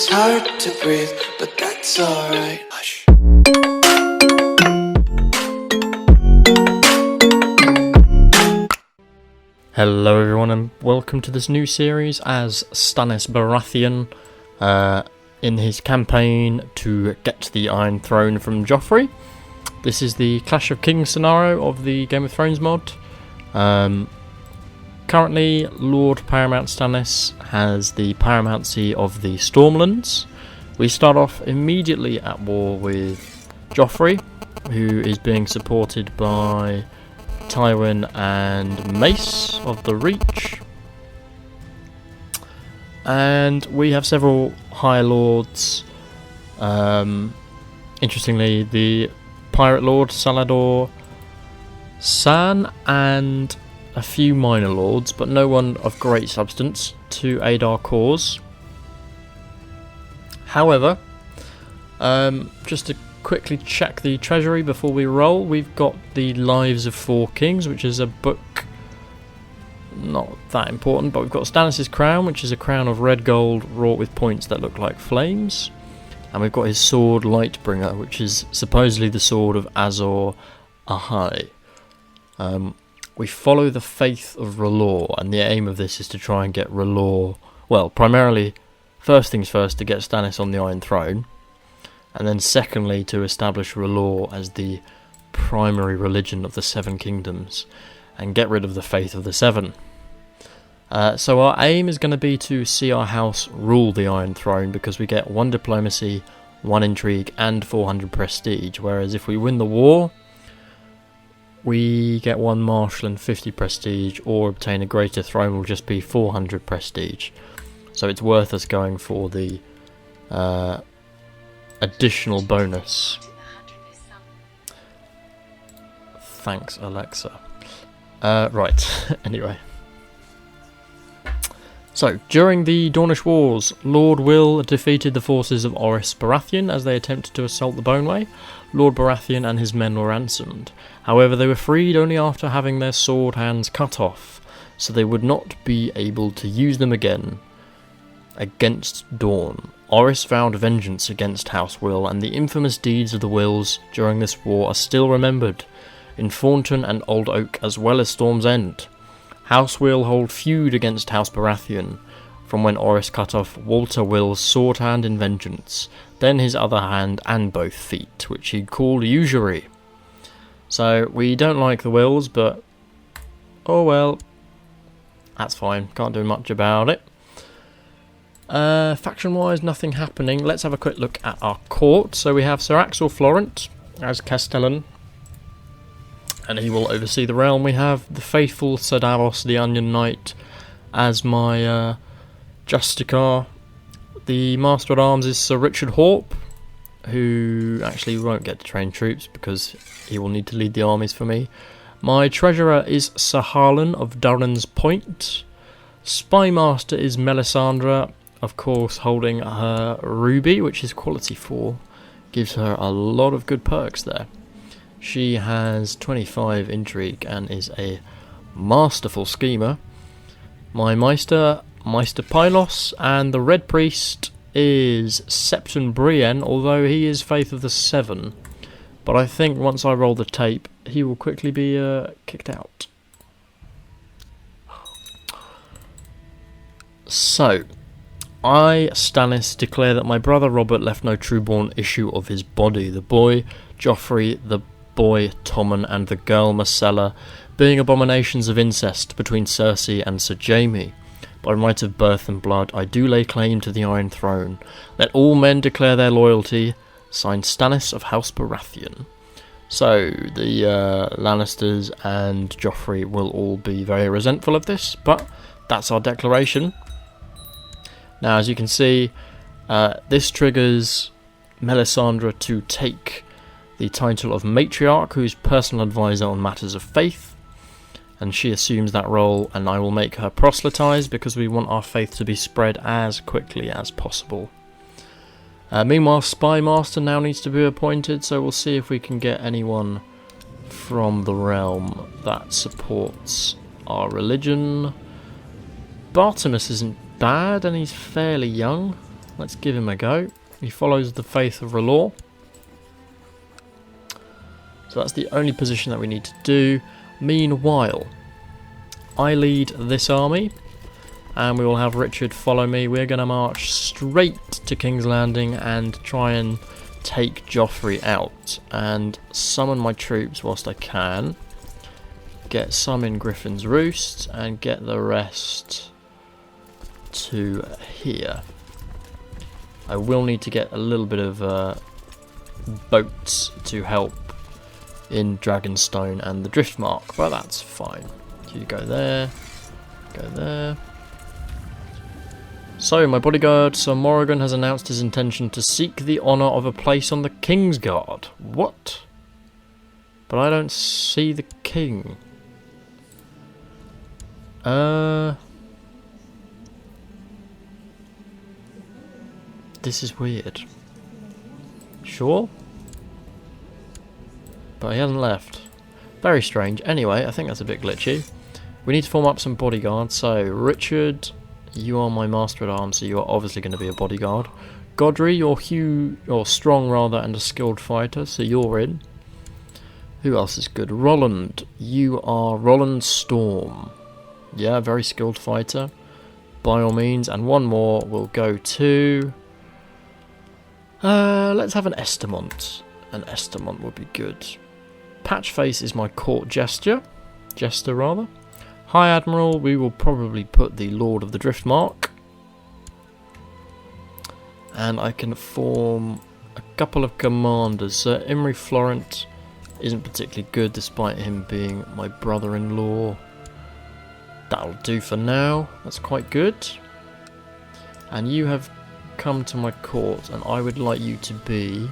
It's hard to breathe, but that's alright. Hush. Hello everyone and welcome to this new series as Stannis Baratheon in his campaign to get the Iron Throne from Joffrey. This is the Clash of Kings scenario of the Game of Thrones mod. Currently Lord Paramount Stannis has the paramountcy of the Stormlands. We start off immediately at war with Joffrey, who is being supported by Tywin and Mace of the Reach, and we have several High Lords. Interestingly, the Pirate Lord Salador San and a few minor lords, but no one of great substance to aid our cause. However, just to quickly check the treasury before we roll, we've got the Lives of Four Kings, which is a book not that important, but we've got Stannis' crown, which is a crown of red gold wrought with points that look like flames, and we've got his sword Lightbringer, which is supposedly the sword of Azor Ahai. We follow the faith of Rhollor, and the aim of this is to try and get Rhollor, well, primarily, first things first, to get Stannis on the Iron Throne, and then secondly to establish Rhollor as the primary religion of the Seven Kingdoms and get rid of the Faith of the Seven. So our aim is going to be to see our house rule the Iron Throne, because we get 1 diplomacy, 1 intrigue and 400 prestige, whereas if we win the war we get 1 martial and 50 prestige, or obtain a greater throne will just be 400 prestige. So it's worth us going for the additional bonus. Thanks, Alexa. Right, anyway. So, during the Dornish Wars, Lord Will defeated the forces of Stannis Baratheon as they attempted to assault the Boneway. Lord Baratheon and his men were ransomed. However, they were freed only after having their sword hands cut off, so they would not be able to use them again against Dorne. Orys vowed vengeance against House Will, and the infamous deeds of the Wills during this war are still remembered in Thornton and Old Oak as well as Storm's End. House Will hold feud against House Baratheon from when Orys cut off Walter Will's sword hand in vengeance, then his other hand and both feet, which he called usury. So we don't like the Wills, but oh well, that's fine, can't do much about it. Faction wise, nothing happening. Let's have a quick look at our court. So we have Sir Axel Florent as Castellan, and he will oversee the realm. We have the faithful Sir Davos the Onion Knight as my Justicar. The Master at Arms is Sir Richard Horpe, who actually won't get to train troops because he will need to lead the armies for me. My Treasurer is Sir Harlan of Durran's Point. Spy Master is Melisandre, of course holding her ruby, which is quality 4. Gives her a lot of good perks there. She has 25 intrigue and is a masterful schemer. My Meister Pylos, and the Red Priest is Septon Brienne, although he is Faith of the Seven. But I think once I roll the tape, he will quickly be kicked out. So, I, Stannis, declare that my brother Robert left no trueborn issue of his body, the boy Joffrey, the boy Tommen, and the girl Myrcella, being abominations of incest between Cersei and Sir Jaime. By right of birth and blood, I do lay claim to the Iron Throne. Let all men declare their loyalty. Signed, Stannis of House Baratheon. So, the Lannisters and Joffrey will all be very resentful of this, but that's our declaration. Now, as you can see, this triggers Melisandre to take the title of Matriarch, who's personal advisor on matters of faith, and she assumes that role, and I will make her proselytise because we want our faith to be spread as quickly as possible. Meanwhile, Spy Master now needs to be appointed, so we'll see if we can get anyone from the realm that supports our religion. Bartimus isn't bad, and he's fairly young. Let's give him a go. He follows the faith of Rhollor. So that's the only position that we need to do. Meanwhile, I lead this army, and we will have Richard follow me. We're going to march straight to King's Landing and try and take Joffrey out and summon my troops whilst I can. Get some in Griffin's Roost and get the rest to here. I will need to get a little bit of boats to help in Dragonstone and the Driftmark, but that's fine. You go there, go there. So, my bodyguard, Sir Morrigan, has announced his intention to seek the honour of a place on the Kingsguard. What? But I don't see the king. This is weird. Sure? But he hasn't left. Very strange. Anyway, I think that's a bit glitchy. We need to form up some bodyguards. So, Richard, you are my master at arms, so you are obviously going to be a bodyguard. Godry, you're strong rather and a skilled fighter, so you're in. Who else is good? Roland, you are Roland Storm. Yeah, very skilled fighter. By all means, and one more will go to... let's have an Estamont. An Estamont would be good. Patchface is my court jester rather. High Admiral, we will probably put the Lord of the Driftmark. And I can form a couple of commanders. Sir Imry Florent isn't particularly good despite him being my brother-in-law. That'll do for now. That's quite good. And you have come to my court, and I would like you to be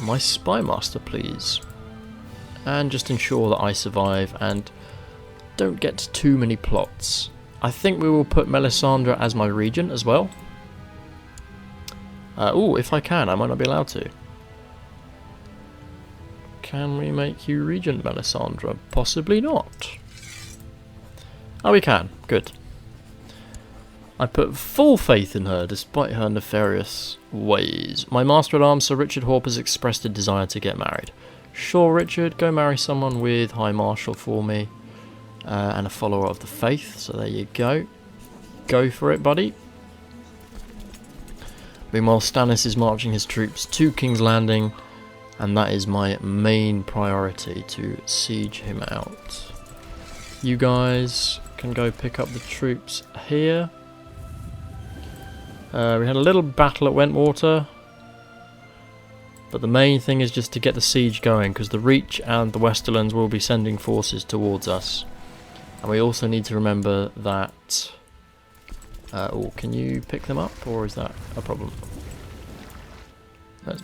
my spy master, please. And just ensure that I survive and don't get too many plots. I think we will put Melisandre as my regent as well. Oh, if I can, I might not be allowed to. Can we make you regent, Melisandre? Possibly not. Oh, we can. Good. I put full faith in her, despite her nefarious ways. My master at arms, Sir Richard Horp, has expressed a desire to get married. Sure, Richard, go marry someone with High Marshal for me. And a follower of the faith, so there you go. Go for it, buddy. Meanwhile, Stannis is marching his troops to King's Landing, and that is my main priority, to siege him out. You guys can go pick up the troops here. We had a little battle at Wentwater, but the main thing is just to get the siege going, because the Reach and the Westerlands will be sending forces towards us. And we also need to remember that... oh, can you pick them up, or is that a problem? Let's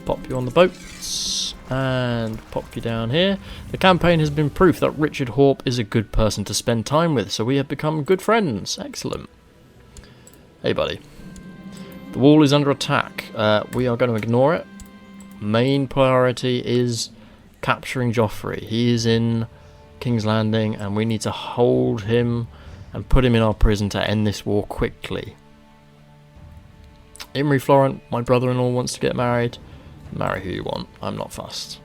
pop you on the boats and pop you down here. The campaign has been proof that Richard Horp is a good person to spend time with, so we have become good friends. Excellent. Hey, buddy. The wall is under attack. We are going to ignore it. Main priority is capturing Joffrey. He is in King's Landing, and we need to hold him and put him in our prison to end this war quickly. Imry Florent, my brother-in-law, wants to get married. Marry who you want. I'm not fussed.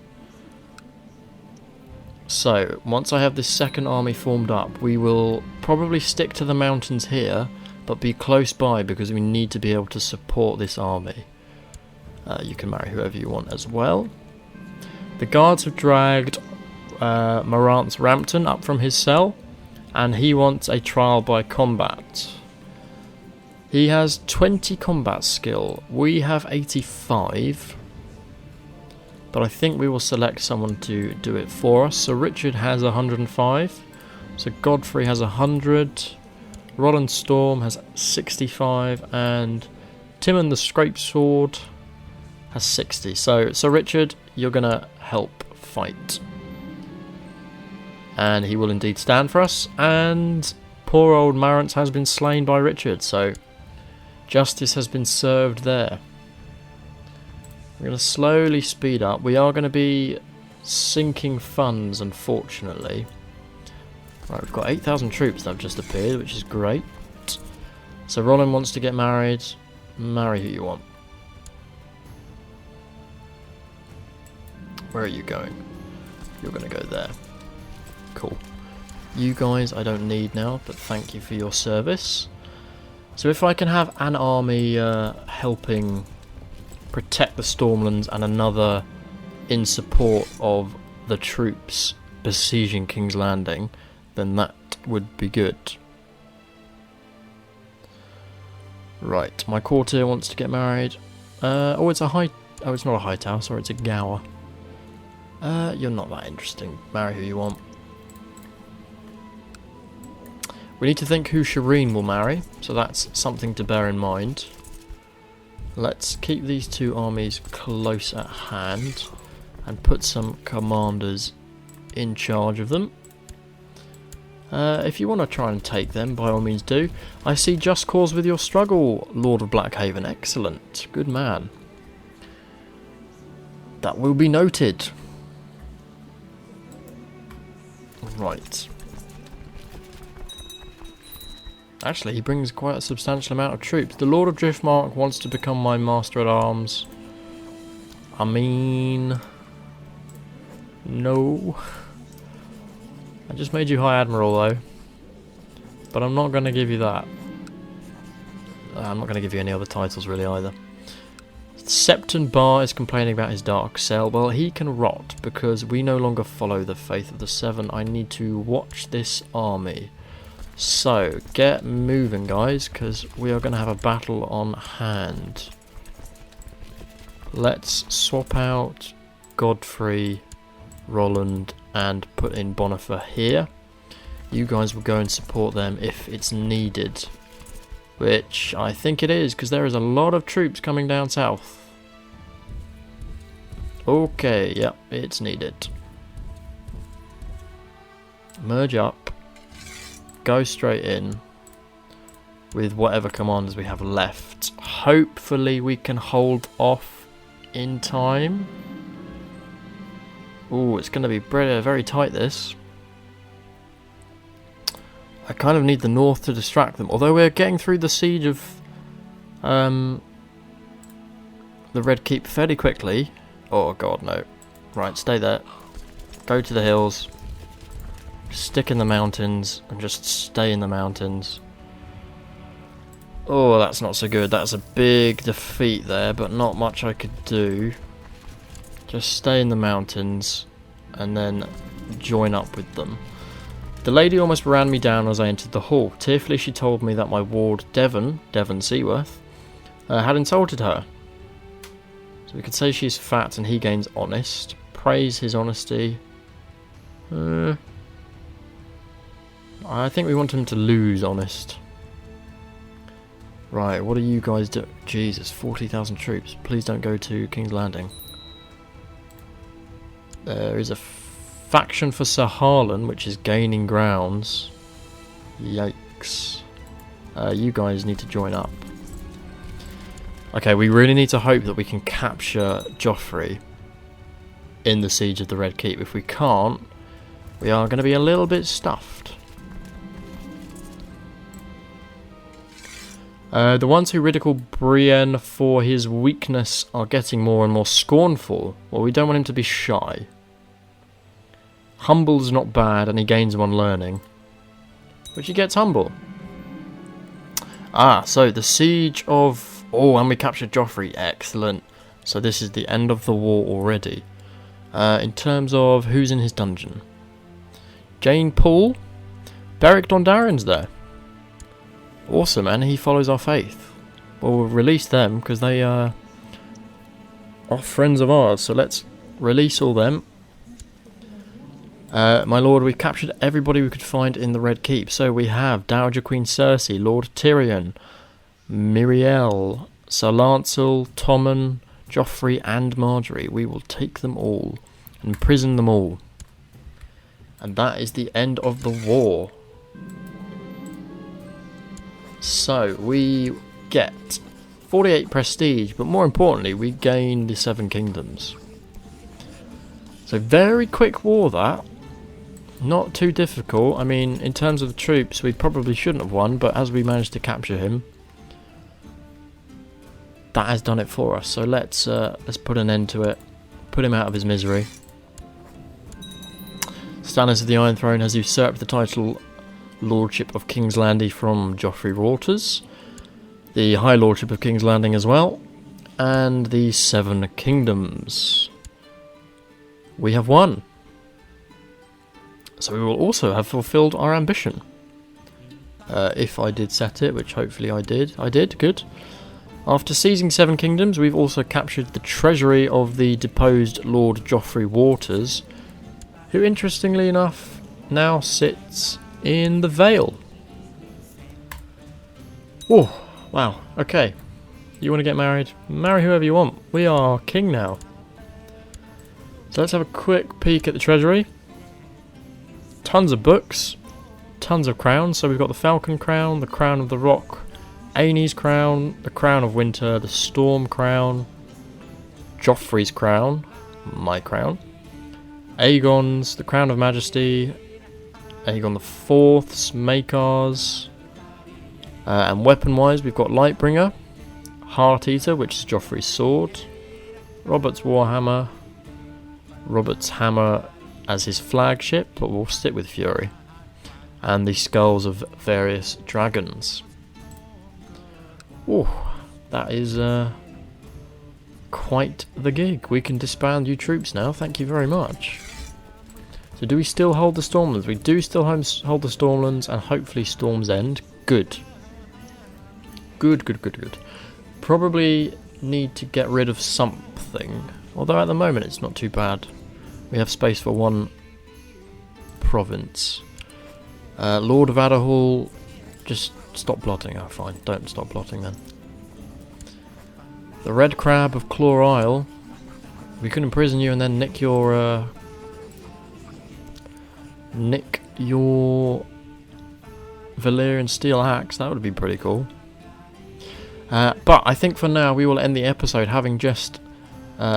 So, once I have this second army formed up, we will probably stick to the mountains here, but be close by because we need to be able to support this army. You can marry whoever you want as well. The guards have dragged Morant's Rampton up from his cell, and he wants a trial by combat. He has 20 combat skill. We have 85. But I think we will select someone to do it for us. So Richard has 105. So Godfrey has 100. Roland Storm has 65. And Timon the Scrape Sword has 60. So Richard, you're going to help fight. And he will indeed stand for us. And poor old Marantz has been slain by Richard. So justice has been served there. We're going to slowly speed up. We are going to be sinking funds, unfortunately. Right, we've got 8,000 troops that have just appeared, which is great. So Roland wants to get married. Marry who you want. Where are you going? You're going to go there. Cool. You guys I don't need now, but thank you for your service. So if I can have an army helping protect the Stormlands and another in support of the troops besieging King's Landing, then that would be good. Right, my courtier wants to get married. Oh, it's not a high tower, sorry, it's a gower. You're not that interesting. Marry who you want. We need to think who Shireen will marry, so that's something to bear in mind. Let's keep these two armies close at hand and put some commanders in charge of them. If you want to try and take them, by all means do. I see just cause with your struggle, Lord of Blackhaven. Excellent. Good man. That will be noted. Right. Actually, he brings quite a substantial amount of troops. The Lord of Driftmark wants to become my Master at Arms. I mean... no. I just made you High Admiral though. But I'm not going to give you that. I'm not going to give you any other titles really either. Septon Bar is complaining about his Dark Cell. Well, he can rot because we no longer follow the Faith of the Seven. I need to watch this army. So, get moving guys, because we are going to have a battle on hand. Let's swap out Godfrey, Roland, and put in Bonifer here. You guys will go and support them if it's needed. Which I think it is, because there is a lot of troops coming down south. Okay, yep, it's needed. Merge up. Go straight in with whatever commanders we have left. Hopefully we can hold off in time. Ooh, it's going to be very tight this. I kind of need the north to distract them. Although we're getting through the siege of the Red Keep fairly quickly. Oh god, no. Right, stay there. Go to the hills. Stick in the mountains and just stay in the mountains. Oh, that's not so good. That's a big defeat there, but not much I could do. Just stay in the mountains and then join up with them. The lady almost ran me down as I entered the hall. Tearfully she told me that my ward Devon Seaworth, had insulted her. So we could say she's fat and he gains honest. Praise his honesty. I think we want him to lose honest. Right, what do you guys do? Jesus, 40,000 troops. Please don't go to King's Landing. There is a faction for Sir Harlan, which is gaining grounds. Yikes. You guys need to join up. Okay, we really need to hope that we can capture Joffrey in the Siege of the Red Keep. If we can't, we are going to be a little bit stuffed. The ones who ridicule Brienne for his weakness are getting more and more scornful. Well, we don't want him to be shy. Humble's not bad, and he gains one learning. Which he gets humble. Ah, so the siege of... oh, and we captured Joffrey. Excellent. So this is the end of the war already. In terms of who's in his dungeon. Jane Poole. Beric Dondarrion's there. Awesome, and he follows our faith. Well, we'll release them, because they are friends of ours. So let's release all them. My lord, we've captured everybody we could find in the Red Keep. So we have Dowager Queen Cersei, Lord Tyrion, Miriel, Sir Lancel, Tommen, Joffrey and Marjorie. We will take them all and imprison them all. And that is the end of the war. So we get 48 prestige, but more importantly we gain the 7 kingdoms. So very quick war that. Not too difficult. I mean, in terms of the troops we probably shouldn't have won, but as we managed to capture him, that has done it for us. So let's put an end to it. Put him out of his misery. Stannis of the Iron Throne has usurped the title Lordship of King's Landing from Joffrey Waters, the High Lordship of King's Landing as well, and the Seven Kingdoms. We have won. So we will also have fulfilled our ambition. If I did set it, which hopefully I did. I did, good. After seizing Seven Kingdoms, we've also captured the treasury of the deposed Lord Joffrey Waters, who interestingly enough now sits in the Vale. Oh, wow, okay. You want to get married? Marry whoever you want. We are king now. So let's have a quick peek at the treasury. Tons of books, tons of crowns. So we've got the Falcon Crown, the Crown of the Rock, Aenys Crown, the Crown of Winter, the Storm Crown, Joffrey's Crown, my crown, Aegon's, the Crown of Majesty, Aegon the Fourth's, Makar's, and weapon-wise we've got Lightbringer, Heart Eater, which is Joffrey's sword, Robert's Warhammer, Robert's hammer as his flagship, but we'll stick with Fury, and the skulls of various dragons. Oh, that is quite the gig. We can disband you troops now, thank you very much. So do we still hold the Stormlands? We do still hold the Stormlands, and hopefully Storm's End. Good. Good. Probably need to get rid of something, although at the moment it's not too bad. We have space for one province. Lord of Adderhall, just stop plotting. Oh, fine, don't stop plotting then. The Red Crab of Claw Isle. We could imprison you and then nick your Valyrian steel axe. That would be pretty cool. But I think for now we will end the episode having just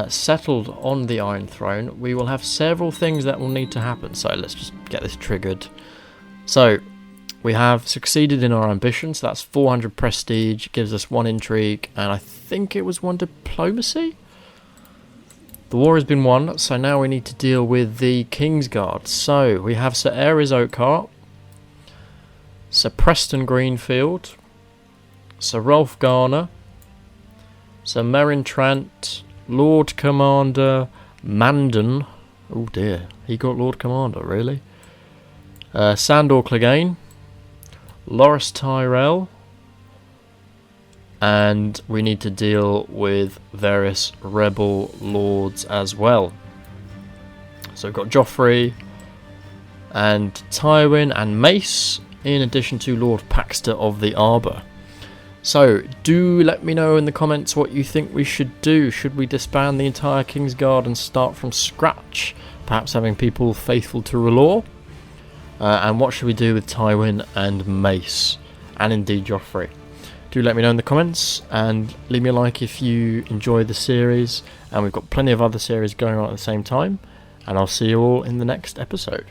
settled on the Iron Throne. We will have several things that will need to happen, so let's just get this triggered. So we have succeeded in our ambition, so that's 400 prestige, gives us 1 intrigue, and I think it was 1 diplomacy? The war has been won, so now we need to deal with the Kingsguard. So we have Sir Aerys Oakhart, Sir Preston Greenfield, Sir Rolf Garner, Sir Meryn Trant, Lord Commander Mandon. Oh dear, he got Lord Commander, really? Sandor Clegane, Loras Tyrell, and we need to deal with various rebel lords as well. So we've got Joffrey and Tywin and Mace, in addition to Lord Paxter of the Arbor. So do let me know in the comments what you think we should do. Should we disband the entire Kingsguard and start from scratch, perhaps having people faithful to R'hllor? And what should we do with Tywin and Mace, and indeed Joffrey? Do let me know in the comments, and leave me a like if you enjoy the series, and we've got plenty of other series going on at the same time, and I'll see you all in the next episode.